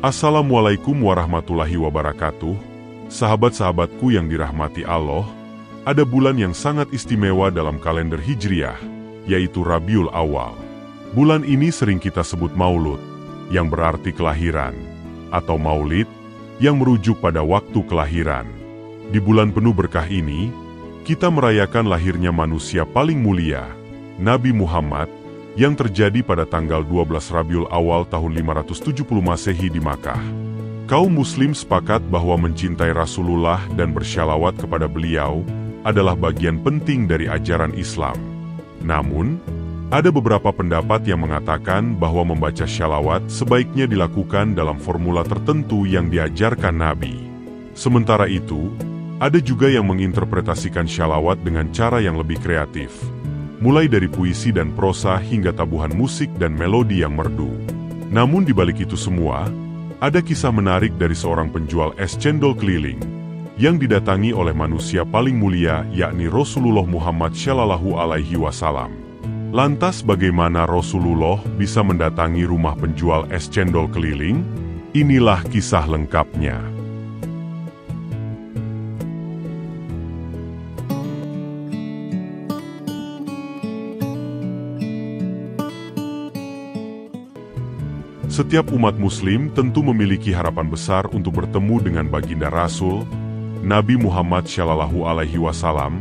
Assalamualaikum warahmatullahi wabarakatuh. Sahabat-sahabatku yang dirahmati Allah, ada bulan yang sangat istimewa dalam kalender Hijriah, yaitu Rabiul Awal. Bulan ini sering kita sebut Maulud, yang berarti kelahiran, atau Maulid, yang merujuk pada waktu kelahiran. Di bulan penuh berkah ini, kita merayakan lahirnya manusia paling mulia, Nabi Muhammad, yang terjadi pada tanggal 12 Rabiul Awal tahun 570 Masehi di Makkah. Kaum muslim sepakat bahwa mencintai Rasulullah dan bersyalawat kepada beliau adalah bagian penting dari ajaran Islam. Namun, ada beberapa pendapat yang mengatakan bahwa membaca syalawat sebaiknya dilakukan dalam formula tertentu yang diajarkan Nabi. Sementara itu, ada juga yang menginterpretasikan syalawat dengan cara yang lebih kreatif, mulai dari puisi dan prosa hingga tabuhan musik dan melodi yang merdu. Namun di balik itu semua, ada kisah menarik dari seorang penjual es cendol keliling yang didatangi oleh manusia paling mulia, yakni Rasulullah Muhammad Shallallahu Alaihi Wasallam. Lantas bagaimana Rasulullah bisa mendatangi rumah penjual es cendol keliling? Inilah kisah lengkapnya. Setiap umat muslim tentu memiliki harapan besar untuk bertemu dengan baginda Rasul, Nabi Muhammad Shallallahu Alaihi Wasallam,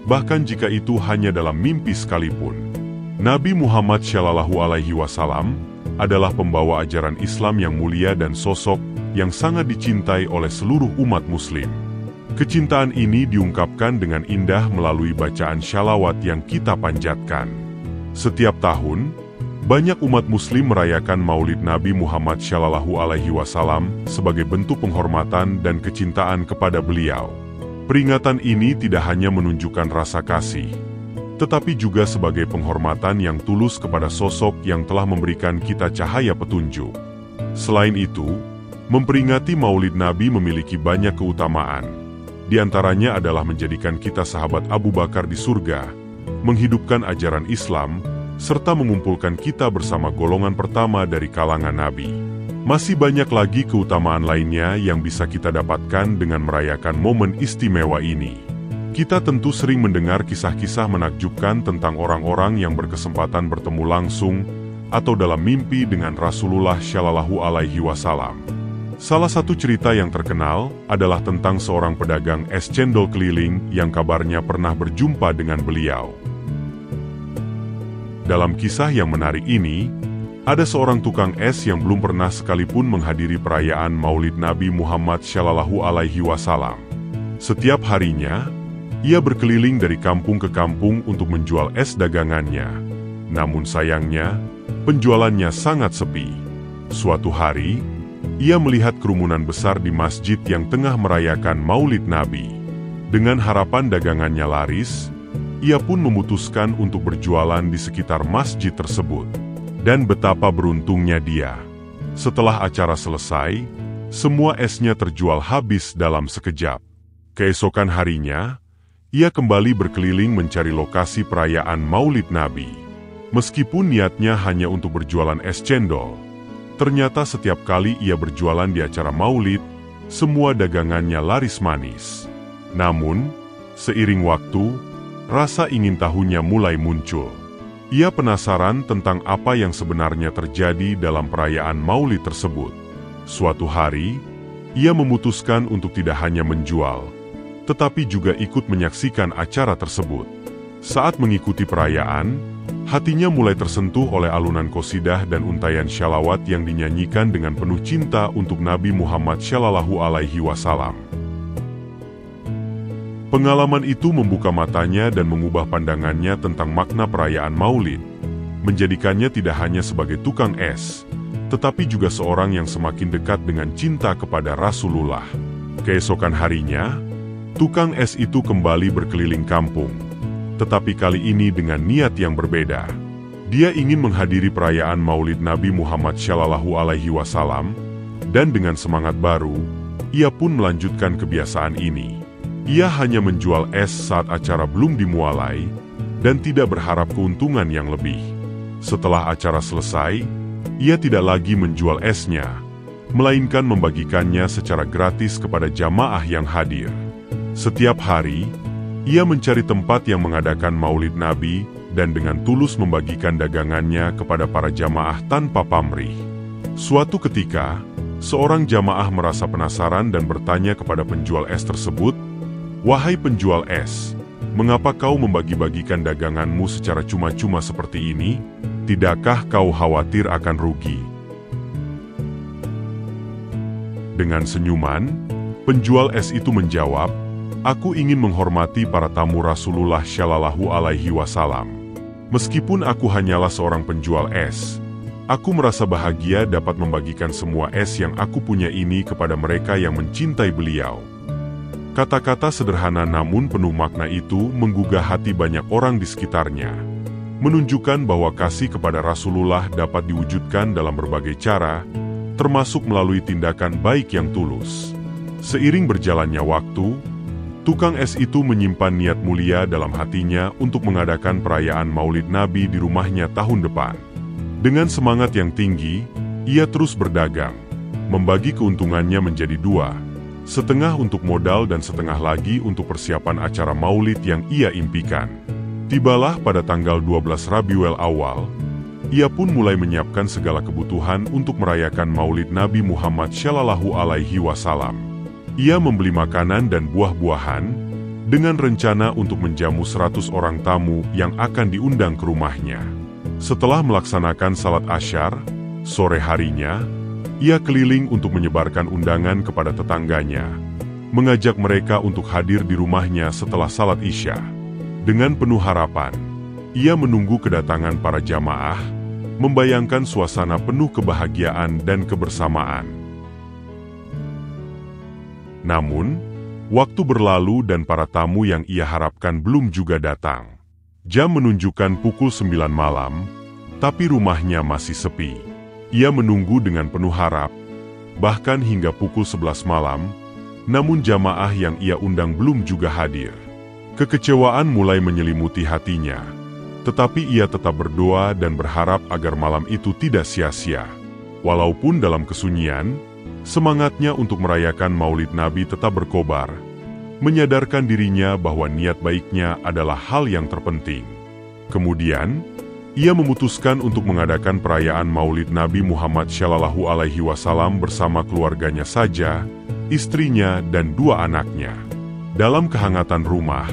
bahkan jika itu hanya dalam mimpi sekalipun. Nabi Muhammad Shallallahu Alaihi Wasallam adalah pembawa ajaran Islam yang mulia dan sosok yang sangat dicintai oleh seluruh umat muslim. Kecintaan ini diungkapkan dengan indah melalui bacaan syalawat yang kita panjatkan. Setiap tahun, banyak umat muslim merayakan Maulid Nabi Muhammad Shallallahu Alaihi Wasallam sebagai bentuk penghormatan dan kecintaan kepada beliau. Peringatan ini tidak hanya menunjukkan rasa kasih, tetapi juga sebagai penghormatan yang tulus kepada sosok yang telah memberikan kita cahaya petunjuk. Selain itu, memperingati Maulid Nabi memiliki banyak keutamaan. Di antaranya adalah menjadikan kita sahabat Abu Bakar di surga, menghidupkan ajaran Islam, serta mengumpulkan kita bersama golongan pertama dari kalangan Nabi. Masih banyak lagi keutamaan lainnya yang bisa kita dapatkan dengan merayakan momen istimewa ini. Kita tentu sering mendengar kisah-kisah menakjubkan tentang orang-orang yang berkesempatan bertemu langsung atau dalam mimpi dengan Rasulullah Shallallahu Alaihi Wasallam. Salah satu cerita yang terkenal adalah tentang seorang pedagang es cendol keliling yang kabarnya pernah berjumpa dengan beliau. Dalam kisah yang menarik ini, ada seorang tukang es yang belum pernah sekalipun menghadiri perayaan Maulid Nabi Muhammad Shallallahu Alaihi Wasallam. Setiap harinya, ia berkeliling dari kampung ke kampung untuk menjual es dagangannya. Namun sayangnya, penjualannya sangat sepi. Suatu hari, ia melihat kerumunan besar di masjid yang tengah merayakan Maulid Nabi. Dengan harapan dagangannya laris, ia pun memutuskan untuk berjualan di sekitar masjid tersebut. Dan betapa beruntungnya dia. Setelah acara selesai, semua esnya terjual habis dalam sekejap. Keesokan harinya, ia kembali berkeliling mencari lokasi perayaan Maulid Nabi. Meskipun niatnya hanya untuk berjualan es cendol, ternyata setiap kali ia berjualan di acara Maulid, semua dagangannya laris manis. Namun, seiring waktu, rasa ingin tahunya mulai muncul. Ia penasaran tentang apa yang sebenarnya terjadi dalam perayaan Maulid tersebut. Suatu hari, ia memutuskan untuk tidak hanya menjual, tetapi juga ikut menyaksikan acara tersebut. Saat mengikuti perayaan, hatinya mulai tersentuh oleh alunan qosidah dan untayan syalawat yang dinyanyikan dengan penuh cinta untuk Nabi Muhammad Shallallahu Alaihi Wasallam. Pengalaman itu membuka matanya dan mengubah pandangannya tentang makna perayaan Maulid, menjadikannya tidak hanya sebagai tukang es, tetapi juga seorang yang semakin dekat dengan cinta kepada Rasulullah. Keesokan harinya, tukang es itu kembali berkeliling kampung, tetapi kali ini dengan niat yang berbeda. Dia ingin menghadiri perayaan Maulid Nabi Muhammad Shallallahu Alaihi Wasallam, dan dengan semangat baru, ia pun melanjutkan kebiasaan ini. Ia hanya menjual es saat acara belum dimulai, dan tidak berharap keuntungan yang lebih. Setelah acara selesai, ia tidak lagi menjual esnya, melainkan membagikannya secara gratis kepada jamaah yang hadir. Setiap hari, ia mencari tempat yang mengadakan Maulid Nabi dan dengan tulus membagikan dagangannya kepada para jamaah tanpa pamrih. Suatu ketika, seorang jamaah merasa penasaran dan bertanya kepada penjual es tersebut, "Wahai penjual es, mengapa kau membagi-bagikan daganganmu secara cuma-cuma seperti ini? Tidakkah kau khawatir akan rugi?" Dengan senyuman, penjual es itu menjawab, "Aku ingin menghormati para tamu Rasulullah Shallallahu Alaihi Wasallam. Meskipun aku hanyalah seorang penjual es, aku merasa bahagia dapat membagikan semua es yang aku punya ini kepada mereka yang mencintai beliau." Kata-kata sederhana namun penuh makna itu menggugah hati banyak orang di sekitarnya, menunjukkan bahwa kasih kepada Rasulullah dapat diwujudkan dalam berbagai cara, termasuk melalui tindakan baik yang tulus. Seiring berjalannya waktu, tukang es itu menyimpan niat mulia dalam hatinya untuk mengadakan perayaan Maulid Nabi di rumahnya tahun depan. Dengan semangat yang tinggi, ia terus berdagang, membagi keuntungannya menjadi dua, setengah untuk modal dan setengah lagi untuk persiapan acara Maulid yang ia impikan. Tibalah pada tanggal 12 Rabiul Awal, ia pun mulai menyiapkan segala kebutuhan untuk merayakan Maulid Nabi Muhammad Shallallahu Alaihi Wasallam. Ia membeli makanan dan buah-buahan dengan rencana untuk menjamu 100 orang tamu yang akan diundang ke rumahnya. Setelah melaksanakan salat asyar, sore harinya, ia keliling untuk menyebarkan undangan kepada tetangganya, mengajak mereka untuk hadir di rumahnya setelah salat Isya. Dengan penuh harapan, ia menunggu kedatangan para jamaah, membayangkan suasana penuh kebahagiaan dan kebersamaan. Namun, waktu berlalu dan para tamu yang ia harapkan belum juga datang. Jam menunjukkan pukul 9 malam, tapi rumahnya masih sepi. Ia menunggu dengan penuh harap, bahkan hingga pukul 11 malam, namun jamaah yang ia undang belum juga hadir. Kekecewaan mulai menyelimuti hatinya, tetapi ia tetap berdoa dan berharap agar malam itu tidak sia-sia. Walaupun dalam kesunyian, semangatnya untuk merayakan Maulid Nabi tetap berkobar, menyadarkan dirinya bahwa niat baiknya adalah hal yang terpenting. Kemudian, ia memutuskan untuk mengadakan perayaan Maulid Nabi Muhammad Shallallahu Alaihi Wasallam bersama keluarganya saja, istrinya dan 2 anaknya. Dalam kehangatan rumah,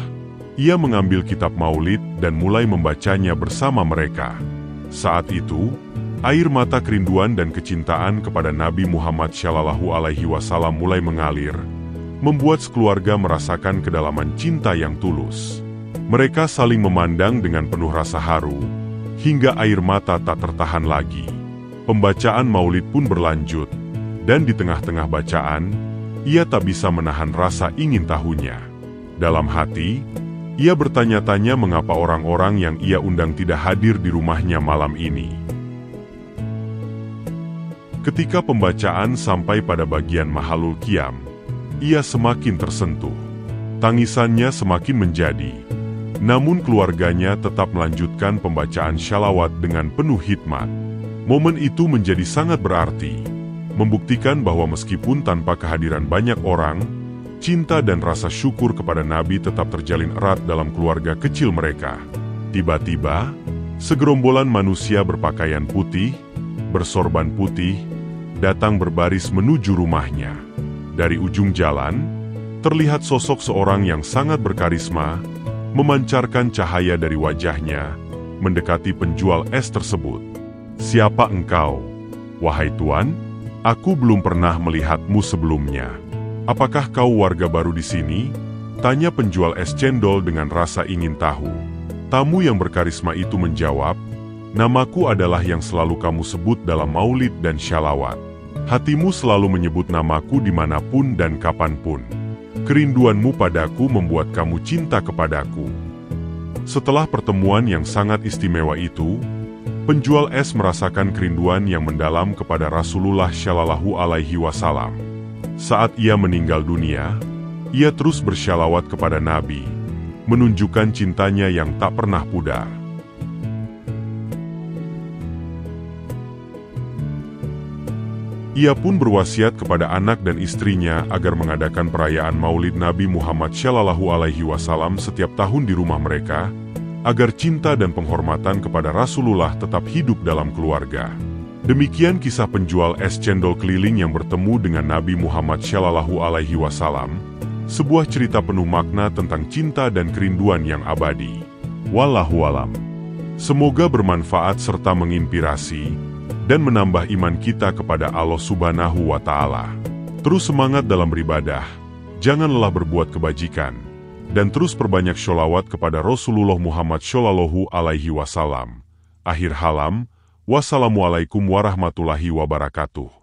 ia mengambil kitab Maulid dan mulai membacanya bersama mereka. Saat itu, air mata kerinduan dan kecintaan kepada Nabi Muhammad Shallallahu Alaihi Wasallam mulai mengalir, membuat sekeluarga merasakan kedalaman cinta yang tulus. Mereka saling memandang dengan penuh rasa haru, hingga air mata tak tertahan lagi. Pembacaan Maulid pun berlanjut, dan di tengah-tengah bacaan, ia tak bisa menahan rasa ingin tahunya. Dalam hati, ia bertanya-tanya mengapa orang-orang yang ia undang tidak hadir di rumahnya malam ini. Ketika pembacaan sampai pada bagian Mahalul Qiyam, ia semakin tersentuh. Tangisannya semakin menjadi. Namun keluarganya tetap melanjutkan pembacaan shalawat dengan penuh hikmat. Momen itu menjadi sangat berarti, membuktikan bahwa meskipun tanpa kehadiran banyak orang, cinta dan rasa syukur kepada Nabi tetap terjalin erat dalam keluarga kecil mereka. Tiba-tiba, segerombolan manusia berpakaian putih, bersorban putih, datang berbaris menuju rumahnya. Dari ujung jalan, terlihat sosok seorang yang sangat berkarisma, memancarkan cahaya dari wajahnya, mendekati penjual es tersebut. "Siapa engkau, wahai Tuan? Aku belum pernah melihatmu sebelumnya. Apakah kau warga baru di sini?" tanya penjual es cendol dengan rasa ingin tahu. Tamu yang berkarisma itu menjawab, "Namaku adalah yang selalu kamu sebut dalam maulid dan syalawat. Hatimu selalu menyebut namaku dimanapun dan kapanpun. Kerinduanmu padaku membuat kamu cinta kepadaku." Setelah pertemuan yang sangat istimewa itu, penjual es merasakan kerinduan yang mendalam kepada Rasulullah Shallallahu Alaihi Wasallam. Saat ia meninggal dunia, ia terus bersyalawat kepada Nabi, menunjukkan cintanya yang tak pernah pudar. Ia pun berwasiat kepada anak dan istrinya agar mengadakan perayaan Maulid Nabi Muhammad SAW setiap tahun di rumah mereka, agar cinta dan penghormatan kepada Rasulullah tetap hidup dalam keluarga. Demikian kisah penjual es cendol keliling yang bertemu dengan Nabi Muhammad SAW, sebuah cerita penuh makna tentang cinta dan kerinduan yang abadi. Wallahualam. Semoga bermanfaat serta menginspirasi dan menambah iman kita kepada Allah Subhanahu wa Ta'ala. Terus semangat dalam beribadah, jangan lelah berbuat kebajikan, dan terus perbanyak sholawat kepada Rasulullah Muhammad SAW. Akhir halam, wassalamualaikum warahmatullahi wabarakatuh.